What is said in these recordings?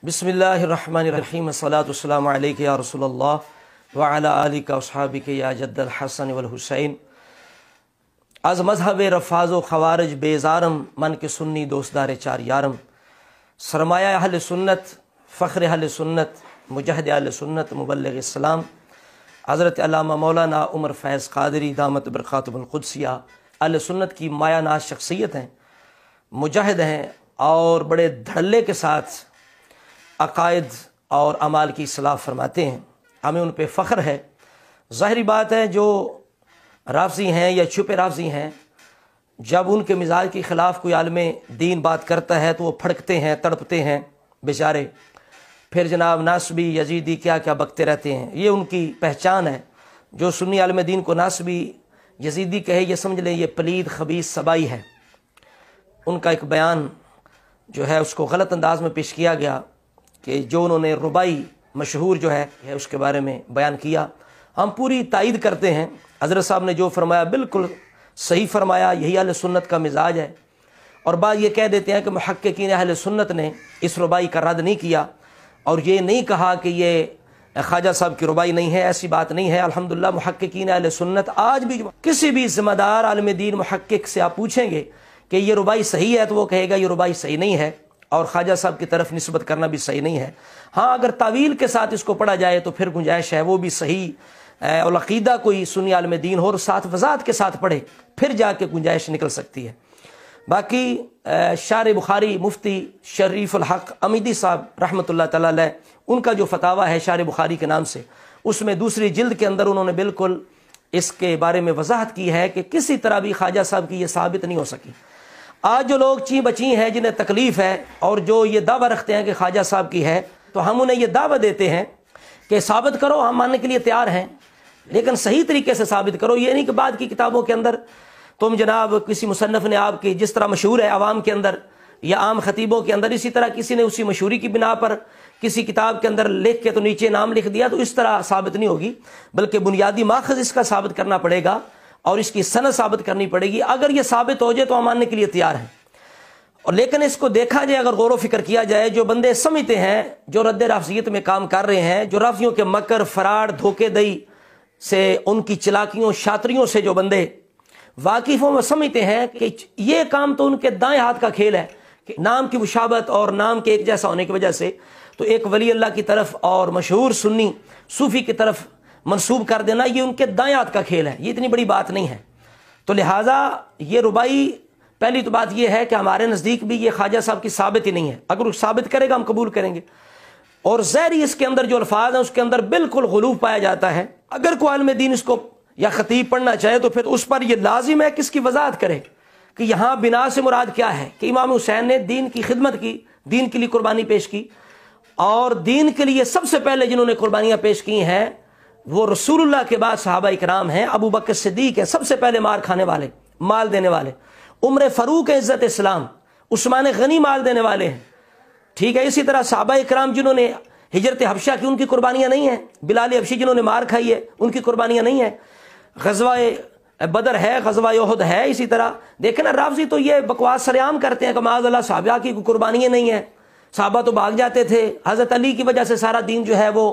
बिस्मिल्लाहिर्रहमानिर्रहीम अस्सलातु वस्सलामु अलैका या रसूलल्लाह व अला आलिका अस्हाबिका या जद्दल हसन वल हुसैन। आज मजहब रफ़ाज़ो ख़वारिज बेज़ारम मन के सुन्नी दोस्तदार चार यारम। सरमाया अहल सुन्नत फ़ख्र अहल सुन्नत मुजाहिद अहल सुन्नत मुबल्लिग़ इस्लाम हज़रत अल्लामा मौलाना उमर फैज़ क़ादरी दामत बरक़ातुहुल क़ुद्सिया अहल सुन्नत की मायानाज़ शख्सियत हैं, मुजाहिद हैं और बड़े धड़ल्ले के साथ अक़ायद और अमाल की इस्लाह फरमाते हैं। हमें उन पे फ़ख्र है। ज़ाहिरी बात है, जो राफ़ज़ी हैं या छुपे राफ़ज़ी हैं, जब उनके मिजाज के ख़िलाफ़ कोई आलिम दीन बात करता है तो वो फड़कते हैं, तड़पते हैं बेचारे। फिर जनाब नासबी यजीदी क्या क्या बकते रहते हैं, ये उनकी पहचान है। जो सुन्नी आलिम दीन को नासबी यजीदी कहे, ये समझ लें ये पलीद खबीस सबाई है। उनका एक बयान जो है उसको गलत अंदाज में पेश किया गया कि जो उन्होंने रुबाई मशहूर जो है उसके बारे में बयान किया। हम पूरी तायद करते हैं, हज़रत साहब ने जो फरमाया बिल्कुल सही फरमाया, यही अहले सुन्नत का मिजाज है। और बाद ये कह देते हैं कि मुहक्किकीन अहले सुन्नत ने इस रुबाई का रद्द नहीं किया और ये नहीं कहा कि ये ख्वाजा साहब की रुबाई नहीं है, ऐसी बात नहीं है। अल्हम्दुलिल्लाह मुहक्किकीन अहले सुन्नत आज भी किसी भी ज़िम्मेदार आलिम दीन मुहक्किक से आप पूछेंगे कि ये रुबाई सही है तो वो कहेगा ये रुबाई सही नहीं है और ख्वाजा साहब की तरफ निस्बत करना भी सही नहीं है। हाँ, अगर तावील के साथ इसको पढ़ा जाए तो फिर गुंजाइश है, वो भी सही और अक़ीदा कोई सुन्नी आलिम दीन हो और साथ वज़ाहत के साथ पढ़े, फिर जाके गुंजाइश निकल सकती है। बाकी शार बुखारी मुफ्ती शरीफुल हक अमीदी साहब रहमतुल्लाह तआला अलैह, उनका जो फतावा है शार बुखारी के नाम से, उसमें दूसरी जिल्द के अंदर उन्होंने बिल्कुल इसके बारे में वजाहत की है कि किसी तरह भी ख्वाजा साहब की ये साबित नहीं हो सकी। आज जो लोग ची बची हैं, जिन्हें तकलीफ़ है और जो ये दावा रखते हैं कि ख्वाजा साहब की है, तो हम उन्हें ये दावा देते हैं कि साबित करो, हम मानने के लिए तैयार हैं, लेकिन सही तरीके से साबित करो। ये नहीं कि बाद की किताबों के अंदर तुम जनाब किसी मुसन्नफ़ ने आपकी जिस तरह मशहूर है आवाम के अंदर या आम खतीबों के अंदर, इसी तरह किसी ने उसी मशहूरी की बिना पर किसी किताब के अंदर लिख के तो नीचे नाम लिख दिया, तो इस तरह साबित नहीं होगी। बल्कि बुनियादी माखज़ इसका साबित करना पड़ेगा और इसकी सनद साबित करनी पड़ेगी। अगर ये साबित हो जाए तो हम मानने के लिए तैयार हैं। और लेकिन इसको देखा जाए, अगर गौर व फिक्र किया जाए, जो बंदे समझते हैं, जो रद्द राफ़ज़ियत में काम कर रहे हैं, जो राफ़ज़ियों के मकर फराड धोखेदही से, उनकी चलाकियों शातरियों से जो बंदे वाकिफ़ वो समझते हैं कि ये काम तो उनके दाएं हाथ का खेल है कि नाम की मुशाबत और नाम के एक जैसा होने की वजह से तो एक वली अल्लाह की तरफ और मशहूर सुन्नी सूफ़ी की तरफ मंसूब कर देना, ये उनके दाएं हाथ का खेल है, ये इतनी बड़ी बात नहीं है। तो लिहाजा ये रुबाई, पहली तो बात ये है कि हमारे नज़दीक भी ये ख्वाजा साहब की साबित ही नहीं है। अगर वो साबित करेगा हम कबूल करेंगे। और ज़ाहिरी इसके अंदर जो अल्फाज हैं उसके अंदर बिल्कुल गुलूफ़ पाया जाता है। अगर कोई आलिम दीन इसको या खतीब पढ़ना चाहे तो फिर उस पर यह लाजिम है कि इसकी वजाहत करे कि यहाँ बिना से मुराद क्या है, कि इमाम हुसैन ने दीन की खिदमत की, दीन के लिए कुर्बानी पेश की, और दीन के लिए सबसे पहले जिन्होंने कुर्बानियाँ पेश की हैं वो रसूलुल्लाह के बाद सहाबा इकराम हैं। अबू बकर सिद्दीक है सबसे पहले मार खाने वाले, माल देने वाले। उमर फ़ारूक है इज़्ज़त इस्लाम, उस्मान गनी माल देने वाले हैं। ठीक है, इसी तरह सहाबा इकराम जिन्होंने हिजरत हबशा की, उनकी कुर्बानियाँ नहीं हैं। बिलाल हबशी जिन्होंने मार खाई है, उनकी कुर्बानियाँ नहीं हैं। ग़ज़वा बदर है, ग़ज़वा उहद है। इसी तरह देखें ना, राफ़ज़ी तो ये बकवास सरेआम करते हैं कि माज़अल्लाह सहाबा की कुर्बानियाँ नहीं हैं, सहाबा तो भाग जाते थे, हज़रत अली की वजह से सारा दीन जो है वो,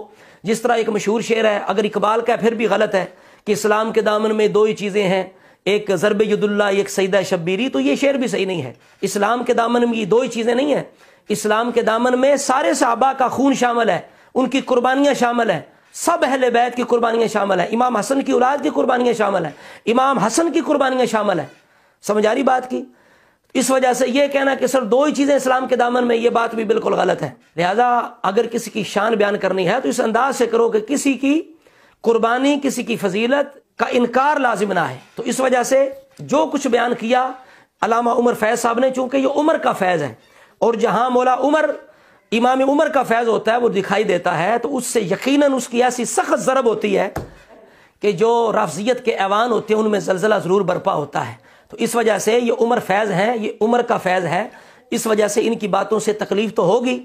जिस तरह एक मशहूर शेर है, अगर इकबाल का फिर भी गलत है कि इस्लाम के दामन में दो ही चीज़ें हैं, एक ज़रब यदुल्ला, एक सईदा शब्बीरी, तो ये शेर भी सही नहीं है। इस्लाम के दामन में ये दो ही चीज़ें नहीं हैं। इस्लाम के दामन में सारे सहाबा का खून शामिल है, उनकी कुर्बानियाँ शामिल है, सब अहले बैत की कुर्बानियाँ शामिल है, इमाम हसन की औलाद की कुर्बानियाँ शामिल है, इमाम हसन की कुर्बानियाँ शामिल है। समझ आ रही बात की? इस वजह से ये कहना कि सिर्फ दो ही चीज़ें इस्लाम के दामन में, ये बात भी बिल्कुल गलत है। लिहाजा अगर किसी की शान बयान करनी है तो इस अंदाज से करो कि किसी की कुर्बानी, किसी की फजीलत का इनकार लाजिम ना है। तो इस वजह से जो कुछ बयान किया अल्लामा उमर फैज़ साहब ने, चूँकि ये उमर का फैज़ है और जहाँ मौला उमर इमाम उमर का फैज़ होता है वो दिखाई देता है, तो उससे यकीनन उसकी ऐसी सख्त ज़रब होती है कि जो राफ़ज़ियत के ऐवान होते हैं उनमें ज़लज़ला ज़रूर बर्पा होता है। तो इस वजह से ये उमर फैज़ हैं, ये उमर का फैज़ है, इस वजह से इनकी बातों से तकलीफ़ तो होगी।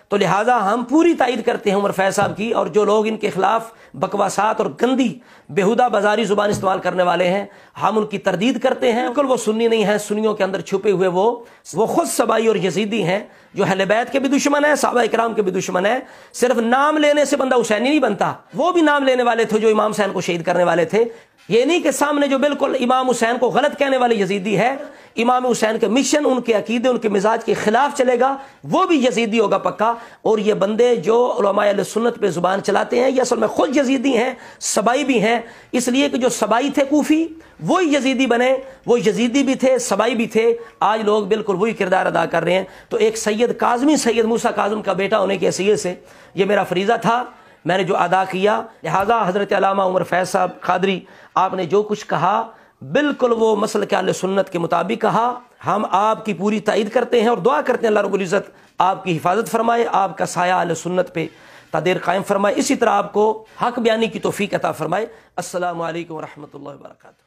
تو لہٰذا ہم پوری تائید کرتے ہیں عمر فیض صاحب کی، اور جو لوگ ان کے خلاف بکواسات اور گندی بےہودہ بازاری زبان استعمال کرنے والے ہیں ہم ان کی تردید کرتے ہیں۔ بالکل وہ سنی نہیں ہیں، سنیوں کے اندر چھپے ہوئے وہ خود سبائی اور یزیدی ہیں جو اہل بیت کے بھی دشمن ہیں، صحابہ اکرام کے بھی دشمن ہیں۔ صرف نام لینے سے بندہ حسینی نہیں بنتا، وہ بھی نام لینے والے تھے جو امام حسین کو شہید کرنے والے تھے۔ یہ نہیں کہ سامنے جو بالکل امام حسین کو غلط کہنے والے یزیدی ہے، امام حسین کے مشن، ان کے عقیدے، ان کے مزاج کے خلاف چلے گا، وہ بھی یزیدی ہوگا پکا۔ اور یہ بندے جو علماء اہل سنت پہ زبان چلاتے ہیں یہ اصل میں خود یزیدی ہیں، سبائی بھی ہیں، اس لیے کہ جو سبائی تھے کوفی وہی یزیدی بنے، وہ یزیدی بھی تھے، سبائی بھی تھے، آج لوگ بالکل وہی کردار ادا کر رہے ہیں۔ تو ایک سید کاظمی، سید موسیٰ کاظم کا بیٹا ہونے کی حیثیت سے یہ میرا فریضہ تھا، میں نے جو ادا کیا۔ لہذا حضرت علامہ عمر فیض صاحب قادری، آپ نے جو کچھ کہا بالکل وہ مسلک اہل سنت کے مطابق کہا۔ ہم آپ کی پوری تائید کرتے ہیں اور دعا کرتے ہیں اللہ رب العزت آپ کی حفاظت فرمائے، آپ کا سایہ اہل سنت پہ تدیر قائم فرمائے، اسی طرح آپ کو حق بیانی کی توفیق عطا فرمائے۔ السلام علیکم ورحمۃ اللہ وبرکاتہ۔